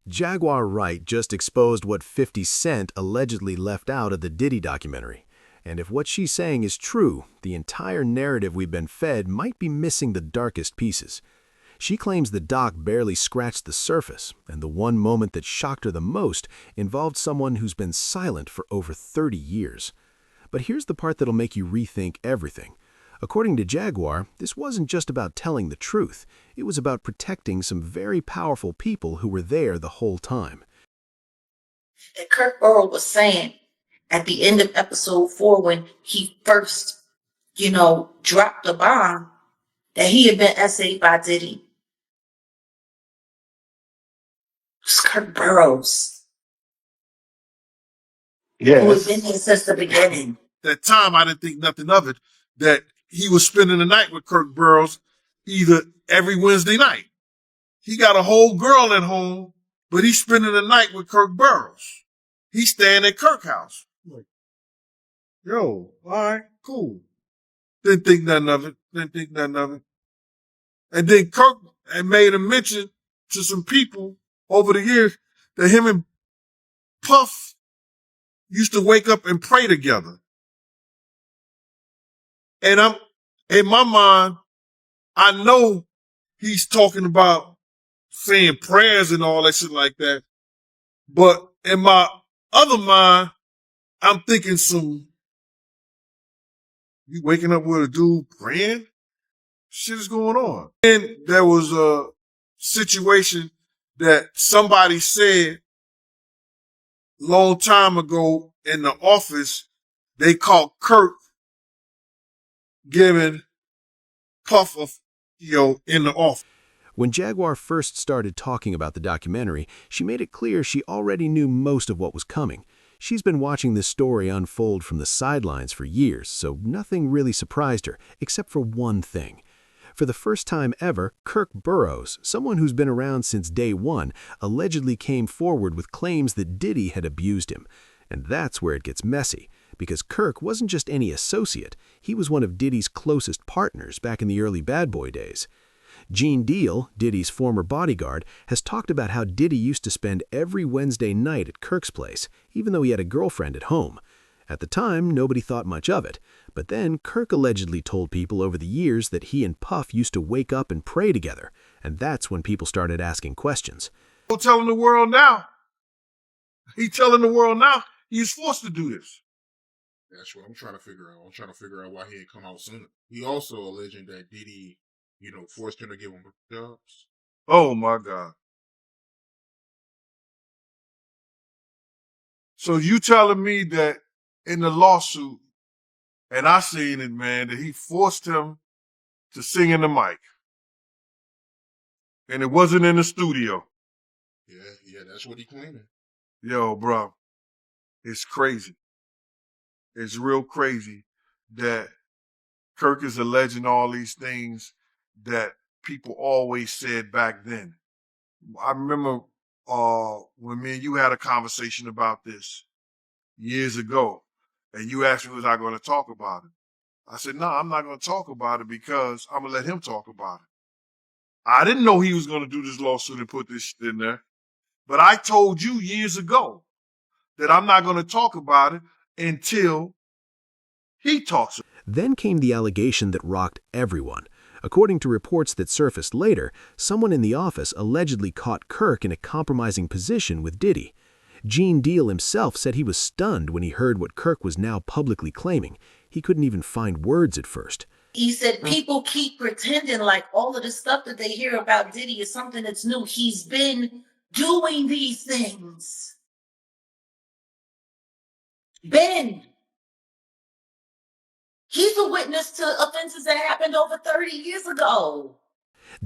Jaguar Wright just exposed what 50 Cent allegedly left out of the Diddy documentary. And if what she's saying is true, the entire narrative we've been fed might be missing the darkest pieces. She claims the doc barely scratched the surface, and the one moment that shocked her the most involved someone who's been silent for over 30 years. But here's the part that'll make you rethink everything. According to Jaguar, this wasn't just about telling the truth. It was about protecting some very powerful people who were there the whole time. That Kirk Burrow was saying at the end of episode 4 when he first, dropped the bomb, that he had been essayed by Diddy. It's Kirk Burrows. Yeah. Who has been here since the beginning. That time, I didn't think nothing of it, that he was spending the night with Kirk Burrows either every Wednesday night. He got a whole girl at home, but he's spending the night with Kirk Burrows. He's staying at Kirk's house. Like, yo, all right, cool. Didn't think nothing of it. And then Kirk had made a mention to some people over the years that him and Puff used to wake up and pray together. And I'm, in my mind, I know he's talking about saying prayers and all that shit like that. But in my other mind, I'm thinking you waking up with a dude praying? Shit is going on. And there was a situation that somebody said long time ago in the office, they caught Kirk giving Puff in the office. When Jaguar first started talking about the documentary, she made it clear she already knew most of what was coming. She's been watching this story unfold from the sidelines for years, so nothing really surprised her, except for one thing. For the first time ever, Kirk Burrows, someone who's been around since day one, allegedly came forward with claims that Diddy had abused him. And that's where it gets messy, because Kirk wasn't just any associate, he was one of Diddy's closest partners back in the early Bad Boy days. Gene Deal, Diddy's former bodyguard, has talked about how Diddy used to spend every Wednesday night at Kirk's place, even though he had a girlfriend at home. At the time, nobody thought much of it, but then Kirk allegedly told people over the years that he and Puff used to wake up and pray together, and that's when people started asking questions. He's telling the world now. He's telling the world now he's forced to do this. That's what I'm trying to figure out. I'm trying to figure out why he ain't come out sooner. He also alleging that Diddy, forced him to give him jobs. Oh my God. So you telling me that in the lawsuit, and I seen it, man, that he forced him to sing in the mic. And it wasn't in the studio. Yeah, that's what he claiming. Yo, bro, it's crazy. It's real crazy that Kirk is alleging all these things that people always said back then. I remember when me and you had a conversation about this years ago, and you asked me, was I going to talk about it? I said, no, I'm not going to talk about it because I'm going to let him talk about it. I didn't know he was going to do this lawsuit and put this shit in there. But I told you years ago that I'm not going to talk about it until he talks. Then came the allegation that rocked everyone. According to reports that surfaced later, someone in the office allegedly caught Kirk in a compromising position with Diddy. Gene Deal himself said he was stunned when he heard what Kirk was now publicly claiming. He couldn't even find words at first. He said people keep pretending like all of the stuff that they hear about Diddy is something that's new. He's been doing these things. He's a witness to offenses that happened over 30 years ago.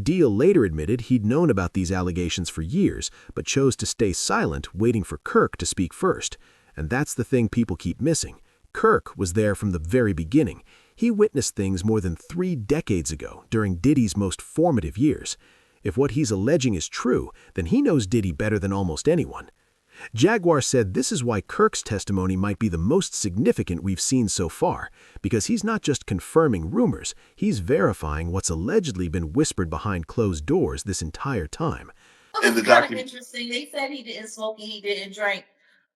Deal later admitted he'd known about these allegations for years, but chose to stay silent, waiting for Kirk to speak first. And that's the thing people keep missing. Kirk was there from the very beginning. He witnessed things more than 3 decades ago, during Diddy's most formative years. If what he's alleging is true, then he knows Diddy better than almost anyone. Jaguar said this is why Kirk's testimony might be the most significant we've seen so far, because he's not just confirming rumors, he's verifying what's allegedly been whispered behind closed doors this entire time. It was kind of interesting. They said he didn't smoke and he didn't drink,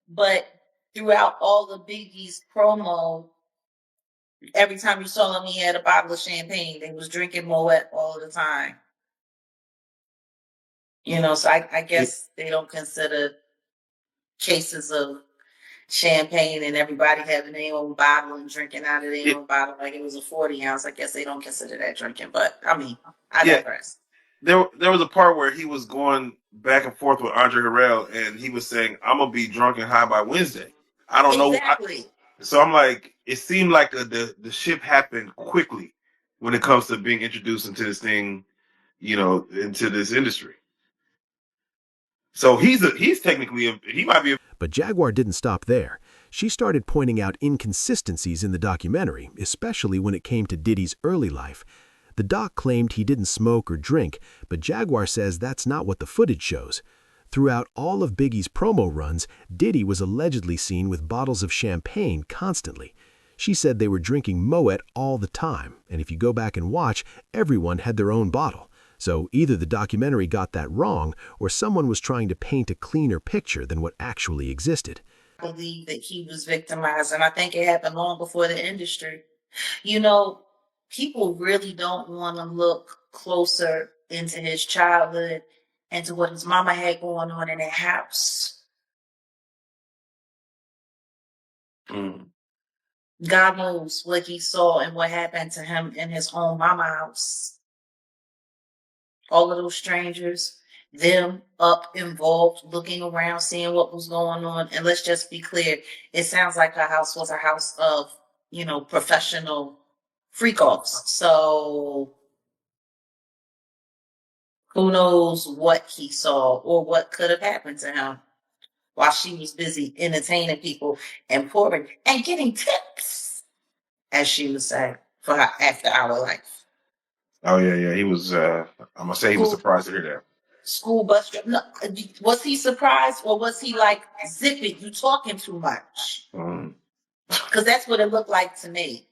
but throughout all the Biggie's promo, every time you saw him, he had a bottle of champagne. They was drinking Moet all the time. You know, so I guess they don't consider cases of champagne and everybody having their own bottle and drinking out of their own bottle like it was a 40 ounce. I guess they don't consider that drinking, but I mean, I digress. There was a part where he was going back and forth with Andre Harrell, and he was saying, "I'm gonna be drunk and high by Wednesday." I don't know. So I'm like, it seemed like the ship happened quickly when it comes to being introduced into this thing, you know, into this industry. So he's technically he might be. But Jaguar didn't stop there. She started pointing out inconsistencies in the documentary, especially when it came to Diddy's early life. The doc claimed he didn't smoke or drink, but Jaguar says that's not what the footage shows. Throughout all of Biggie's promo runs, Diddy was allegedly seen with bottles of champagne constantly. She said they were drinking Moet all the time, and if you go back and watch, everyone had their own bottle. So either the documentary got that wrong, or someone was trying to paint a cleaner picture than what actually existed. I believe that he was victimized, and I think it happened long before the industry. You know, people really don't want to look closer into his childhood and to what his mama had going on in the house. God knows what he saw and what happened to him in his own mama house. All of those strangers, them up involved, looking around, seeing what was going on. And let's just be clear, it sounds like her house was a house of, you know, professional freak-offs. So who knows what he saw or what could have happened to him while she was busy entertaining people and pouring and getting tips, as she would say, for her after-hour life. Oh yeah. He was. I'm gonna say he was surprised to hear that. School bus trip. No, was he surprised or was he like, zip it, you talking too much? Because that's what it looked like to me.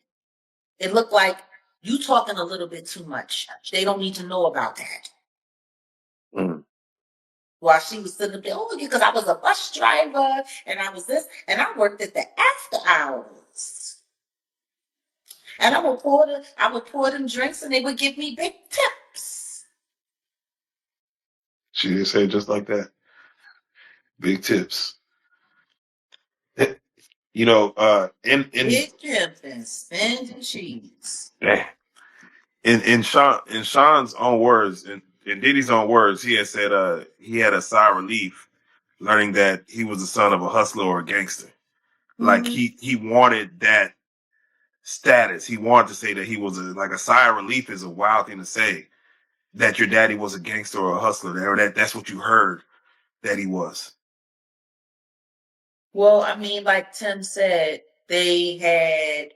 It looked like you talking a little bit too much. They don't need to know about that. While she was sitting there, oh, because I was a bus driver and I was this, and I worked at the after hours. And I would pour them drinks and they would give me big tips. She did say it just like that. Big tips. You know, big tips and spend cheese. In Sean's own words, in Diddy's own words, he had said he had a sigh of relief learning that he was the son of a hustler or a gangster. Like he wanted that status. He wanted to say that he was like a sigh of relief is a wild thing to say, that your daddy was a gangster or a hustler, or that's what you heard that he was. Well, I mean, like Tim said, they had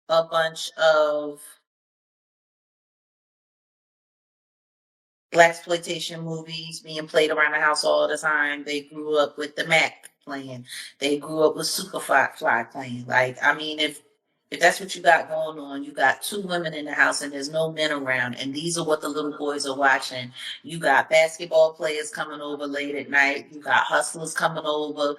a bunch of blaxploitation movies being played around the house all the time. They grew up with the Mac playing. They grew up with Superfly playing. Like, I mean, if that's what you got going on, you got two women in the house and there's no men around, and these are what the little boys are watching. You got basketball players coming over late at night. You got hustlers coming over,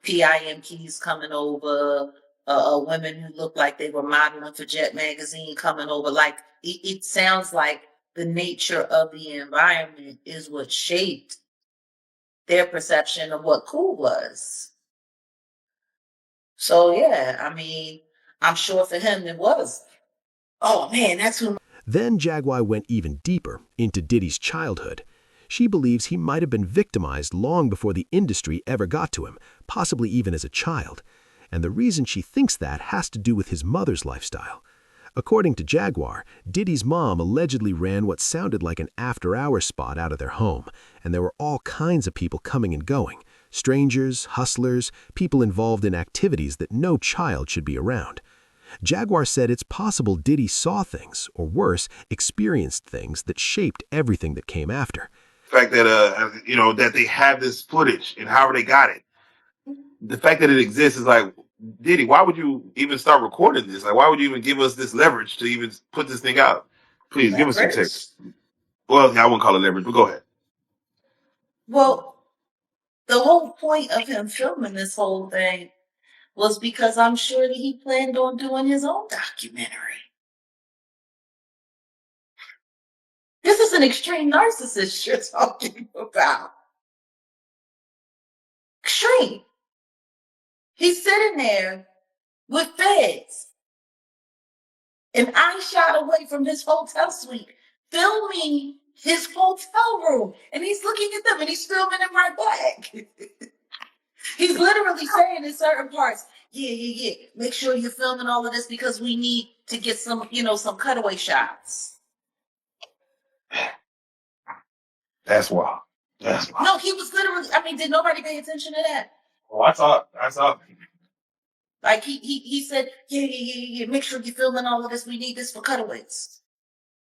PIMPs coming over, women who look like they were modeling for Jet Magazine coming over. Like, it sounds like the nature of the environment is what shaped their perception of what cool was. So, yeah, I mean, I'm sure for him it was, oh man, that's who. Then Jaguar went even deeper into Diddy's childhood. She believes he might have been victimized long before the industry ever got to him, possibly even as a child. And the reason she thinks that has to do with his mother's lifestyle. According to Jaguar, Diddy's mom allegedly ran what sounded like an after-hours spot out of their home, and there were all kinds of people coming and going. Strangers, hustlers, people involved in activities that no child should be around. Jaguar said it's possible Diddy saw things, or worse, experienced things that shaped everything that came after. The fact that, you know, that they have this footage and however they got it, the fact that it exists is like, Diddy, why would you even start recording this? Like, why would you even give us this leverage to even put this thing out? Please, give us some tips. Well, I wouldn't call it leverage, but go ahead. Well, the whole point of him filming this whole thing was because I'm sure that he planned on doing his own documentary. This is an extreme narcissist you're talking about. Extreme. He's sitting there with feds, and I shot away from his hotel suite, filming his hotel room, and he's looking at them and he's filming them right back. He's literally saying in certain parts, yeah. Make sure you're filming all of this because we need to get some, some cutaway shots. That's wild. That's wild. No, he was literally, did nobody pay attention to that? Oh, I saw. Like he said, yeah. Make sure you're filming all of this. We need this for cutaways.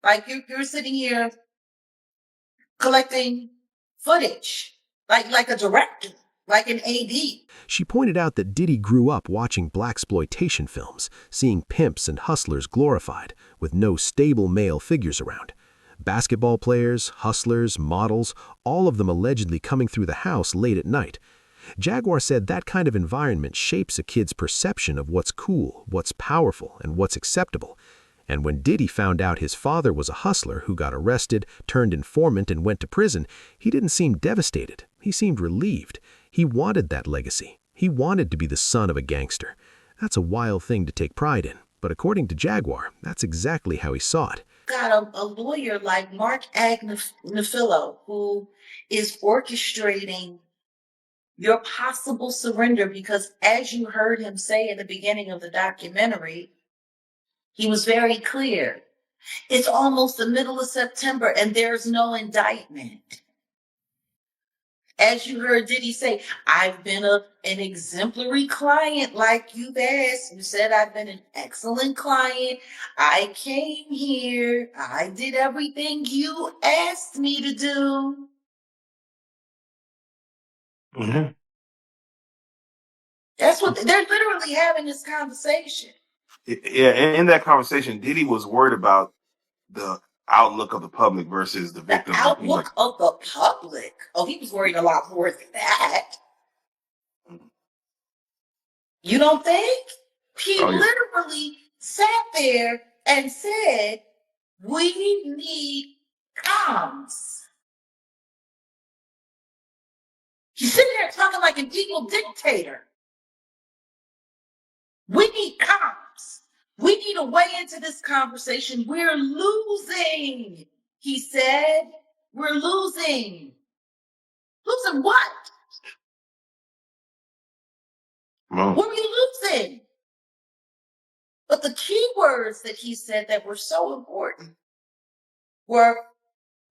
Like you're sitting here collecting footage, like a director, like an AD. She pointed out that Diddy grew up watching blaxploitation films, seeing pimps and hustlers glorified, with no stable male figures around. Basketball players, hustlers, models, all of them allegedly coming through the house late at night. Jaguar said that kind of environment shapes a kid's perception of what's cool, what's powerful, and what's acceptable. And when Diddy found out his father was a hustler who got arrested, turned informant, and went to prison, he didn't seem devastated. He seemed relieved. He wanted that legacy. He wanted to be the son of a gangster. That's a wild thing to take pride in, but according to Jaguar, that's exactly how he saw it. Got a lawyer like Mark Agnafilo who is orchestrating your possible surrender because, as you heard him say in the beginning of the documentary, he was very clear. It's almost the middle of September and there's no indictment. As you heard Diddy say, I've been an exemplary client like you've asked. You said I've been an excellent client. I came here. I did everything you asked me to do. Mm-hmm. That's what they're literally having this conversation. Yeah, in that conversation, Diddy was worried about the outlook of the public versus the victims. The outlook of the public. Oh, he was worried a lot more than that. You don't think? He literally sat there and said, we need comms. He's sitting there talking like an evil dictator. We need comms. We need a way into this conversation. We're losing, he said. We're losing. Losing what? What are you losing? But the key words that he said that were so important were,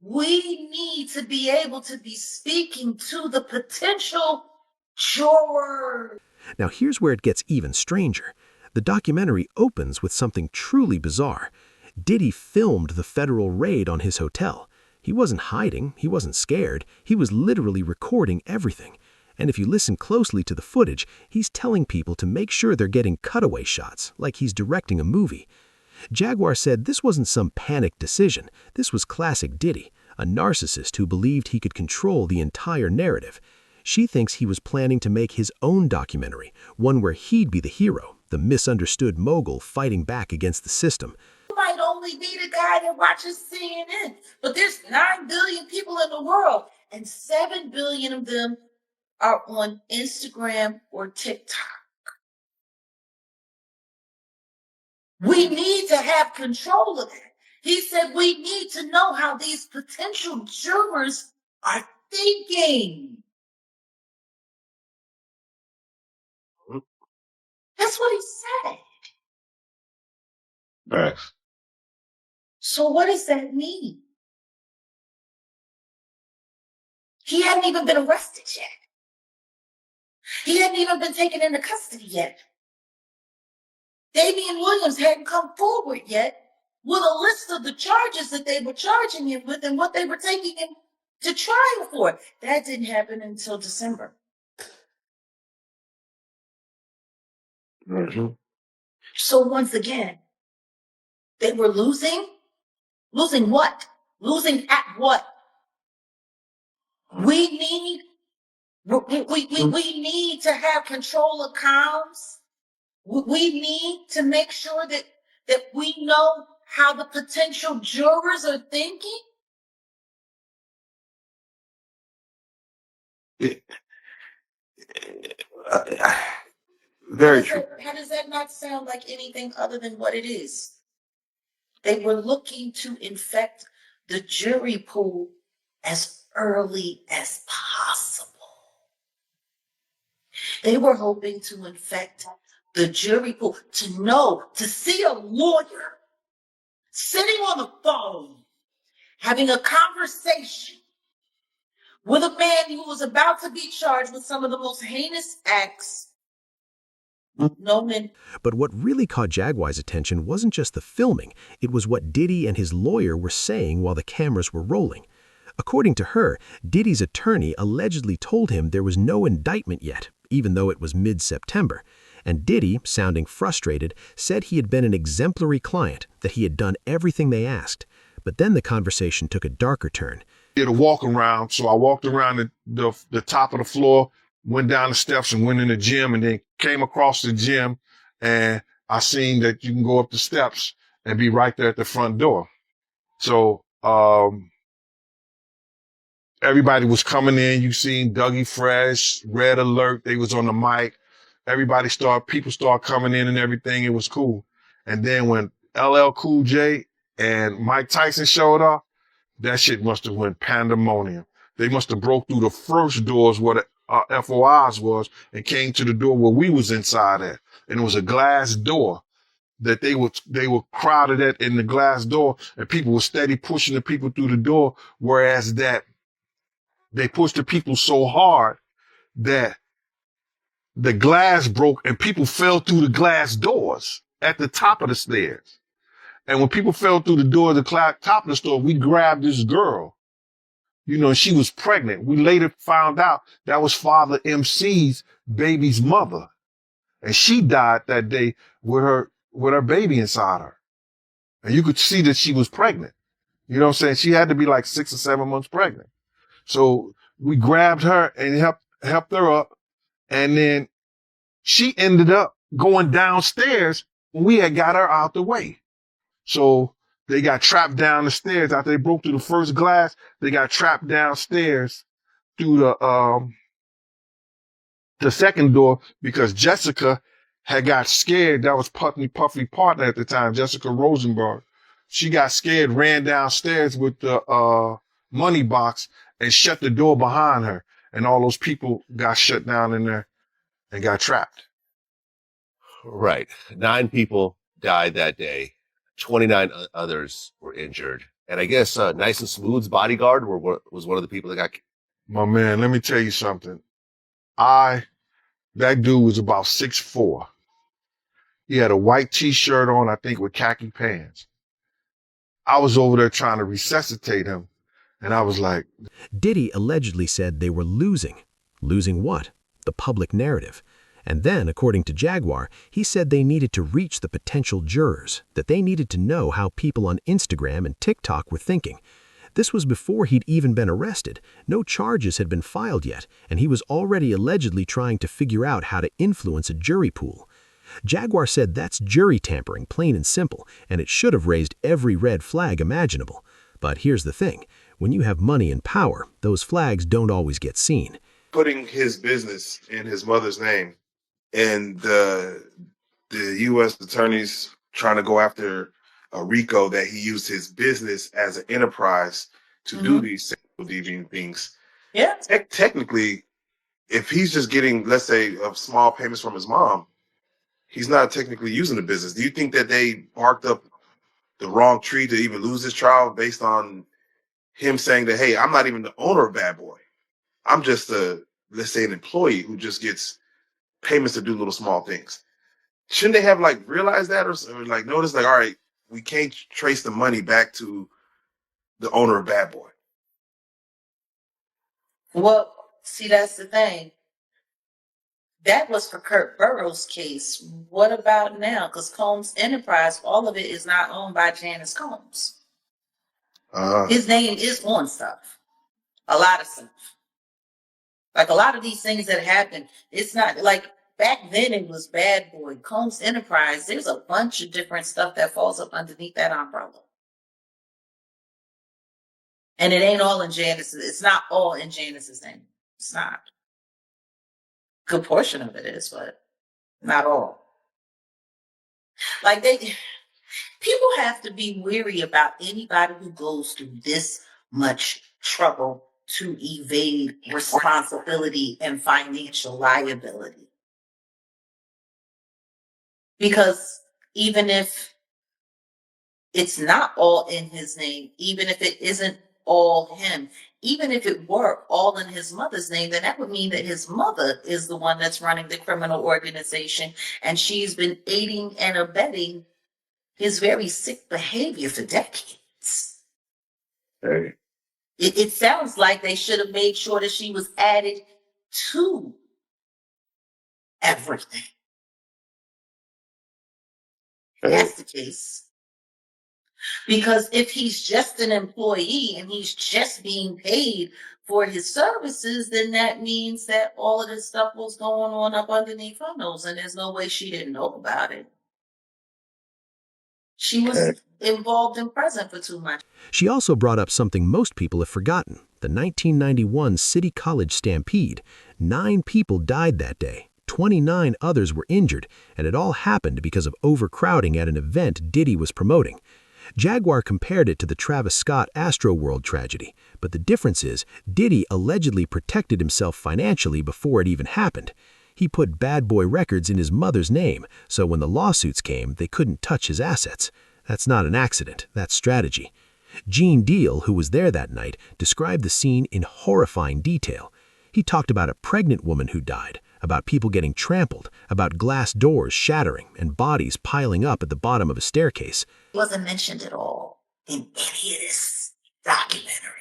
we need to be able to be speaking to the potential jurors. Now here's where it gets even stranger. The documentary opens with something truly bizarre. Diddy filmed the federal raid on his hotel. He wasn't hiding, he wasn't scared, he was literally recording everything. And if you listen closely to the footage, he's telling people to make sure they're getting cutaway shots, like he's directing a movie. Jaguar said this wasn't some panicked decision. This was classic Diddy, a narcissist who believed he could control the entire narrative. She thinks he was planning to make his own documentary, one where he'd be the hero, the misunderstood mogul fighting back against the system. You might only be the guy that watches CNN, but there's 9 billion people in the world, and 7 billion of them are on Instagram or TikTok. We need to have control of that. He said we need to know how these potential jurors are thinking. That's what he said. Facts. So what does that mean? He hadn't even been arrested yet. He hadn't even been taken into custody yet. Damian Williams hadn't come forward yet with a list of the charges that they were charging him with and what they were taking him to trial for. That didn't happen until December. Mm-hmm. So once again, they were losing? Losing what? Losing at what? We need we need to have control of comms. We need to make sure that we know how the potential jurors are thinking. Very true. How does that not sound like anything other than what it is? They were looking to infect the jury pool as early as possible. They were hoping to infect the jury pool, to see a lawyer sitting on the phone, having a conversation with a man who was about to be charged with some of the most heinous acts known in. But what really caught Jaguar's attention wasn't just the filming, it was what Diddy and his lawyer were saying while the cameras were rolling. According to her, Diddy's attorney allegedly told him there was no indictment yet, even though it was mid-September. And Diddy, sounding frustrated, said he had been an exemplary client, that he had done everything they asked. But then the conversation took a darker turn. Did a walk around, so I walked around the top of the floor, went down the steps and went in the gym, and then came across the gym, and I seen that you can go up the steps and be right there at the front door. So everybody was coming in. You seen Dougie Fresh, Red Alert. They was on the mic. People start coming in and everything. It was cool. And then when LL Cool J and Mike Tyson showed up, that shit must have went pandemonium. They must have broke through the first doors where the FOIs was and came to the door where we was inside at. And it was a glass door that they were crowded at in the glass door, and people were steady pushing the people through the door, whereas that they pushed the people so hard that the glass broke and people fell through the glass doors at the top of the stairs. And when people fell through the door at the top of the store, we grabbed this girl. You know, she was pregnant. We later found out that was Father MC's baby's mother. And she died that day with her baby inside her. And you could see that she was pregnant. You know what I'm saying? She had to be like 6 or 7 months pregnant. So we grabbed her and helped her up. And then she ended up going downstairs when we had got her out the way. So they got trapped down the stairs. After they broke through the first glass, they got trapped downstairs through the second door because Jessica had got scared. That was Puffy partner at the time, Jessica Rosenberg. She got scared, ran downstairs with the money box and shut the door behind her. And all those people got shut down in there and got trapped. Right. 9 people died that day. 29 others were injured. And I guess Nice and Smooth's bodyguard was one of the people that got. My man, let me tell you something. That dude was about 6'4". He had a white t-shirt on, I think, with khaki pants. I was over there trying to resuscitate him, and I was like... Diddy allegedly said they were losing. Losing what? The public narrative. And then, according to Jaguar, he said they needed to reach the potential jurors, that they needed to know how people on Instagram and TikTok were thinking. This was before he'd even been arrested. No charges had been filed yet, and he was already allegedly trying to figure out how to influence a jury pool. Jaguar said that's jury tampering, plain and simple, and it should have raised every red flag imaginable. But here's the thing. When you have money and power, those flags don't always get seen. Putting his business in his mother's name, and the U.S. attorneys trying to go after Rico, that he used his business as an enterprise to do these sexual deviant things. Yeah. Technically, if he's just getting, let's say, small payments from his mom, he's not technically using the business. Do you think that they barked up the wrong tree to even lose this trial based on him saying that, hey, I'm not even the owner of Bad Boy. I'm just let's say, an employee who just gets payments to do little small things? Shouldn't they have realized that or noticed all right, we can't trace the money back to the owner of Bad Boy? Well, see, that's the thing. That was for Kurt Burrow's case. What about now? Because Combs Enterprise, all of it is not owned by Janice Combs. His name is on stuff. A lot of stuff. Like a lot of these things that happen, it's not like back then it was Bad Boy, Combs Enterprise. There's a bunch of different stuff that falls up underneath that umbrella. And it ain't all in Janice's. It's not all in Janice's name. It's not. Good portion of it is, but not all. Like people have to be weary about anybody who goes through this much trouble to evade responsibility and financial liability. Because even if it's not all in his name, even if it isn't all him, even if it were all in his mother's name, then that would mean that his mother is the one that's running the criminal organization, and she's been aiding and abetting his very sick behavior for decades. Hey. It sounds like they should have made sure that she was added to everything. Hey. That's the case. Because if he's just an employee and he's just being paid for his services, then that means that all of this stuff was going on up underneath her nose, and there's no way she didn't know about it. She was involved and present for too much. She also brought up something most people have forgotten, the 1991 City College stampede. 9 people died that day. 29 others were injured, and it all happened because of overcrowding at an event Diddy was promoting. Jaguar compared it to the Travis Scott Astroworld tragedy, but the difference is Diddy allegedly protected himself financially before it even happened. He put Bad Boy Records in his mother's name, so when the lawsuits came, they couldn't touch his assets. That's not an accident, that's strategy. Gene Deal, who was there that night, described the scene in horrifying detail. He talked about a pregnant woman who died, about people getting trampled, about glass doors shattering and bodies piling up at the bottom of a staircase. It wasn't mentioned at all in any of this documentary.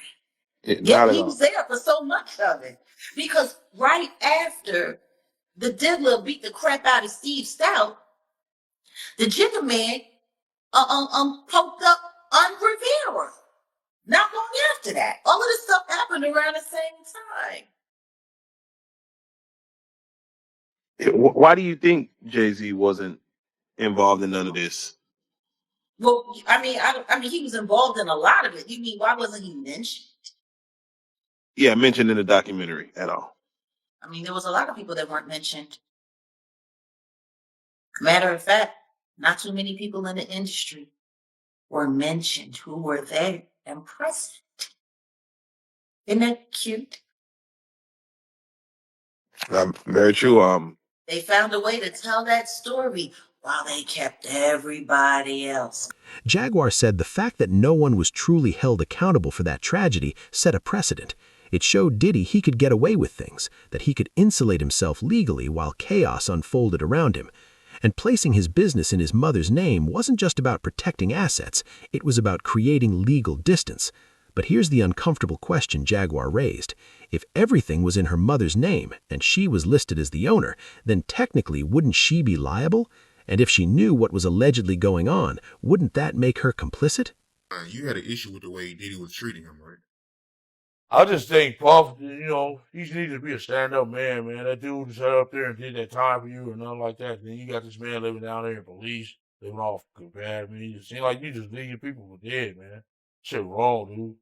Yet he was there for so much of it. Because right after the diddler beat the crap out of Steve Stout, the Jigger Man poked up on Rivera. Not long after that. All of this stuff happened around the same time. Why do you think Jay-Z wasn't involved in none of this? Well, I mean, he was involved in a lot of it. You mean, why wasn't he mentioned? Yeah, mentioned in the documentary at all. I mean, there was a lot of people that weren't mentioned. Matter of fact, not too many people in the industry were mentioned who were there and present. Isn't that cute? Very true. They found a way to tell that story while they kept everybody else. Jaguar said the fact that no one was truly held accountable for that tragedy set a precedent. It showed Diddy he could get away with things, that he could insulate himself legally while chaos unfolded around him. And placing his business in his mother's name wasn't just about protecting assets, it was about creating legal distance. But here's the uncomfortable question Jaguar raised. If everything was in her mother's name and she was listed as the owner, then technically wouldn't she be liable? And if she knew what was allegedly going on, wouldn't that make her complicit? You had an issue with the way Diddy was treating him, right? I just think Puff, he needs to be a stand-up man, man. That dude sat up there and did that time for you or nothing like that. Then you got this man living down there in police, living all fucking bad, man. It seems like you just leaving people for dead, man. Shit wrong, dude.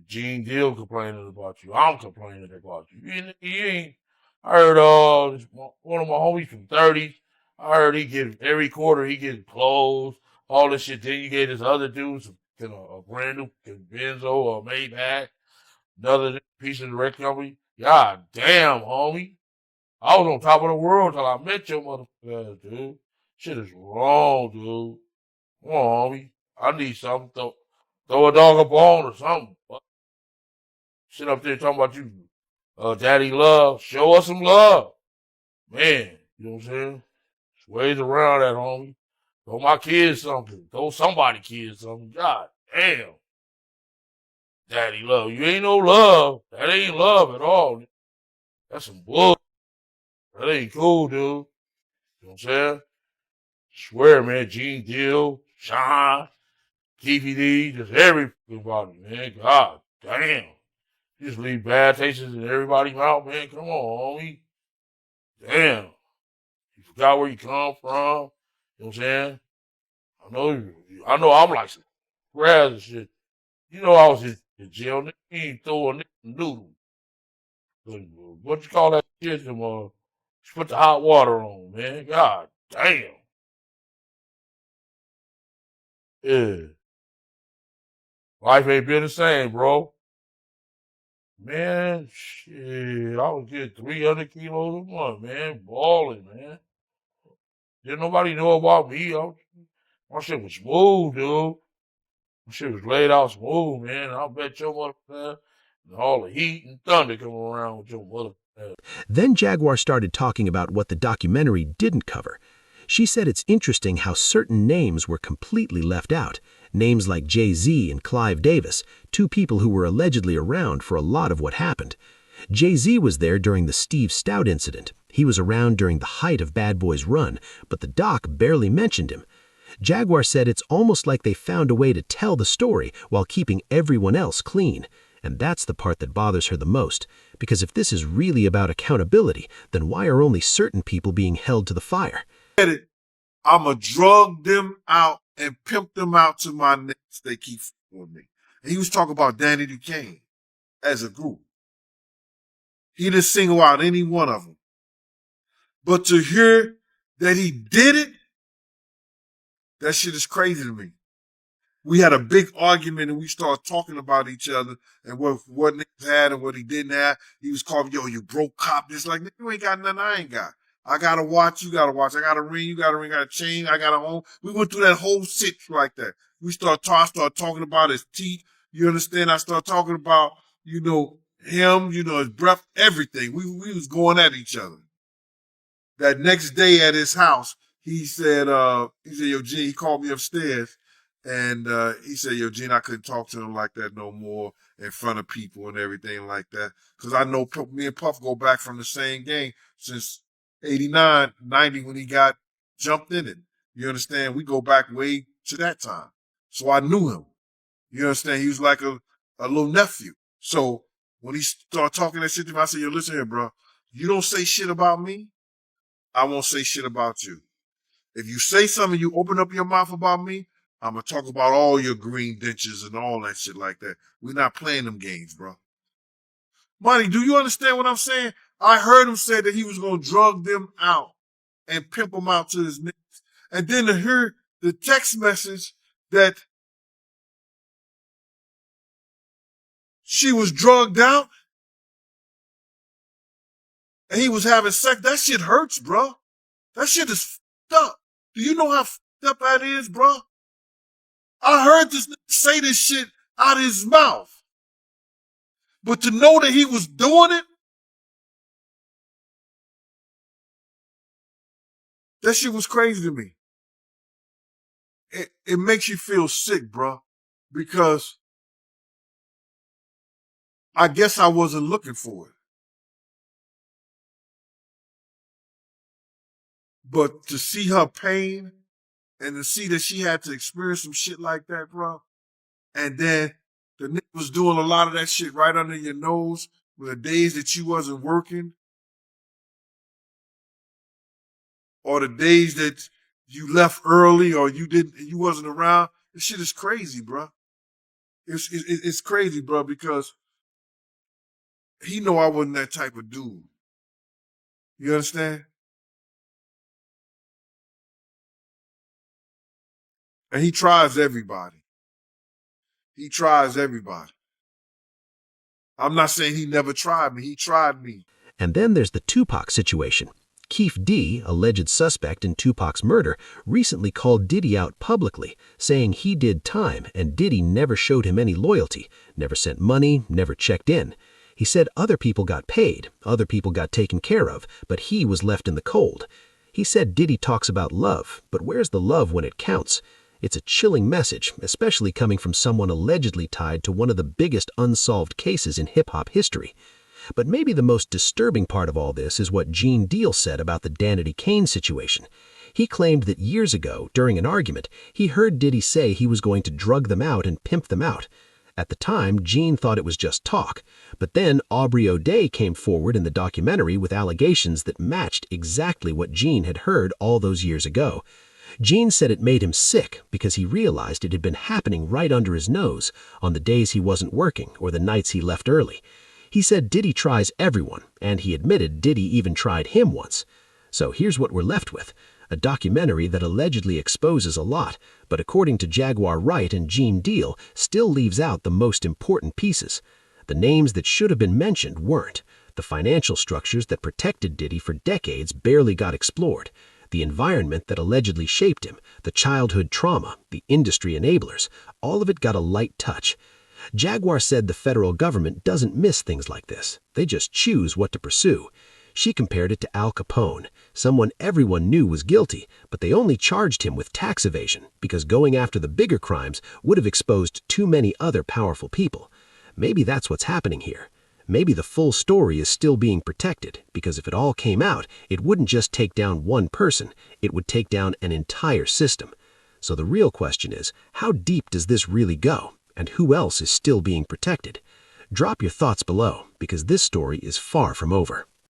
Gene Deal complaining about you. I'm complaining about you. You ain't. I heard one of my homies from 30. I heard he get every quarter he get clothes, all this shit. Then you get this other dude a brand new Benzo or Maybach. Another piece of the record company. God damn, homie. I was on top of the world till I met your motherfucker, dude. Shit is wrong, dude. Come on, homie. I need something. Throw a dog a bone or something. Sit up there talking about you, daddy love. Show us some love. Man, you know what I'm saying? There's ways around that, homie. Throw my kids something. Throw somebody kids something. God damn. Daddy love. You ain't no love. That ain't love at all. That's some bull. That ain't cool, dude. You know what I'm saying? Swear, man. Gene Deal, Sean, TVD, just everybody, man. God damn. You just leave bad tastes in everybody's mouth, man. Come on, homie. Damn. You forgot where you come from. You know what I'm saying? I know I'm like some grass and shit. You know I was in jail. Nigga, he ain't throw a nigga noodle. What you call that shit? Just put the hot water on, man. God damn. Yeah. Life ain't been the same, bro. Man, shit. I was getting 300 kilos a month, man. Balling, man. Didn't nobody know about me. My shit was smooth, dude. My shit was laid out smooth, man. I bet your motherfucker and all the heat and thunder coming around with your motherfucker. Then Jaguar started talking about what the documentary didn't cover. She said it's interesting how certain names were completely left out. Names like Jay-Z and Clive Davis, two people who were allegedly around for a lot of what happened. Jay-Z was there during the Steve Stout incident. He was around during the height of Bad Boy's run, but the doc barely mentioned him. Jaguar said it's almost like they found a way to tell the story while keeping everyone else clean. And that's the part that bothers her the most, because if this is really about accountability, then why are only certain people being held to the fire? I'ma drug them out and pimp them out to my niggas. They keep with me. And he was talking about Danny Duquesne as a group. He didn't single out any one of them. But to hear that he did it, that shit is crazy to me. We had a big argument and we started talking about each other and what niggas had and what he didn't have. He was calling, yo, you broke cop. Just like, nigga, you ain't got nothing I ain't got. I got a watch, you got a watch. I got a ring, you got a ring, I got a chain, I got a home. We went through that whole shit like that. I started talking about his teeth. You understand? I started talking about, him, his breath, everything. We was going at each other. That next day at his house, he said, yo, Gene, he called me upstairs. And he said, yo, Gene, I couldn't talk to him like that no more in front of people and everything like that. Because I know me and Puff go back from the same game since 89, 90 when he got jumped in it. You understand? We go back way to that time. So I knew him. You understand? He was like a little nephew. So when he started talking that shit to me, I said, yo, listen here, bro. You don't say shit about me, I won't say shit about you. If you say something, you open up your mouth about me, I'm going to talk about all your green dentures and all that shit like that. We're not playing them games, bro. Money, do you understand what I'm saying? I heard him say that he was going to drug them out and pimp them out to his niggas. And then to hear the text message that she was drugged out and he was having sex, that shit hurts, bro. That shit is fucked up. Do you know how fucked up that is, bro? I heard this nigga say this shit out of his mouth. But to know that he was doing it, that shit was crazy to me. It makes you feel sick, bro. Because I guess I wasn't looking for it. But to see her pain and to see that she had to experience some shit like that, bro, and then the nigga was doing a lot of that shit right under your nose with the days that you wasn't working or the days that you left early or you wasn't around. This shit is crazy, bro. It's crazy, bro, because he know I wasn't that type of dude. You understand? And he tries everybody. He tries everybody. I'm not saying he never tried me. He tried me. And then there's the Tupac situation. Keith D., alleged suspect in Tupac's murder, recently called Diddy out publicly, saying he did time and Diddy never showed him any loyalty, never sent money, never checked in. He said other people got paid, other people got taken care of, but he was left in the cold. He said Diddy talks about love, but where's the love when it counts? It's a chilling message, especially coming from someone allegedly tied to one of the biggest unsolved cases in hip-hop history. But maybe the most disturbing part of all this is what Gene Deal said about the Danny Kane situation. He claimed that years ago, during an argument, he heard Diddy say he was going to drug them out and pimp them out. At the time, Gene thought it was just talk, but then Aubrey O'Day came forward in the documentary with allegations that matched exactly what Gene had heard all those years ago. Gene said it made him sick because he realized it had been happening right under his nose on the days he wasn't working or the nights he left early. He said Diddy tries everyone, and he admitted Diddy even tried him once. So here's what we're left with. A documentary that allegedly exposes a lot, but according to Jaguar Wright and Gene Deal, still leaves out the most important pieces. The names that should have been mentioned weren't. The financial structures that protected Diddy for decades barely got explored. The environment that allegedly shaped him, the childhood trauma, the industry enablers, all of it got a light touch. Jaguar said the federal government doesn't miss things like this. They just choose what to pursue. She compared it to Al Capone, someone everyone knew was guilty, but they only charged him with tax evasion because going after the bigger crimes would have exposed too many other powerful people. Maybe that's what's happening here. Maybe the full story is still being protected, because if it all came out, it wouldn't just take down one person, it would take down an entire system. So the real question is, how deep does this really go, and who else is still being protected? Drop your thoughts below, because this story is far from over.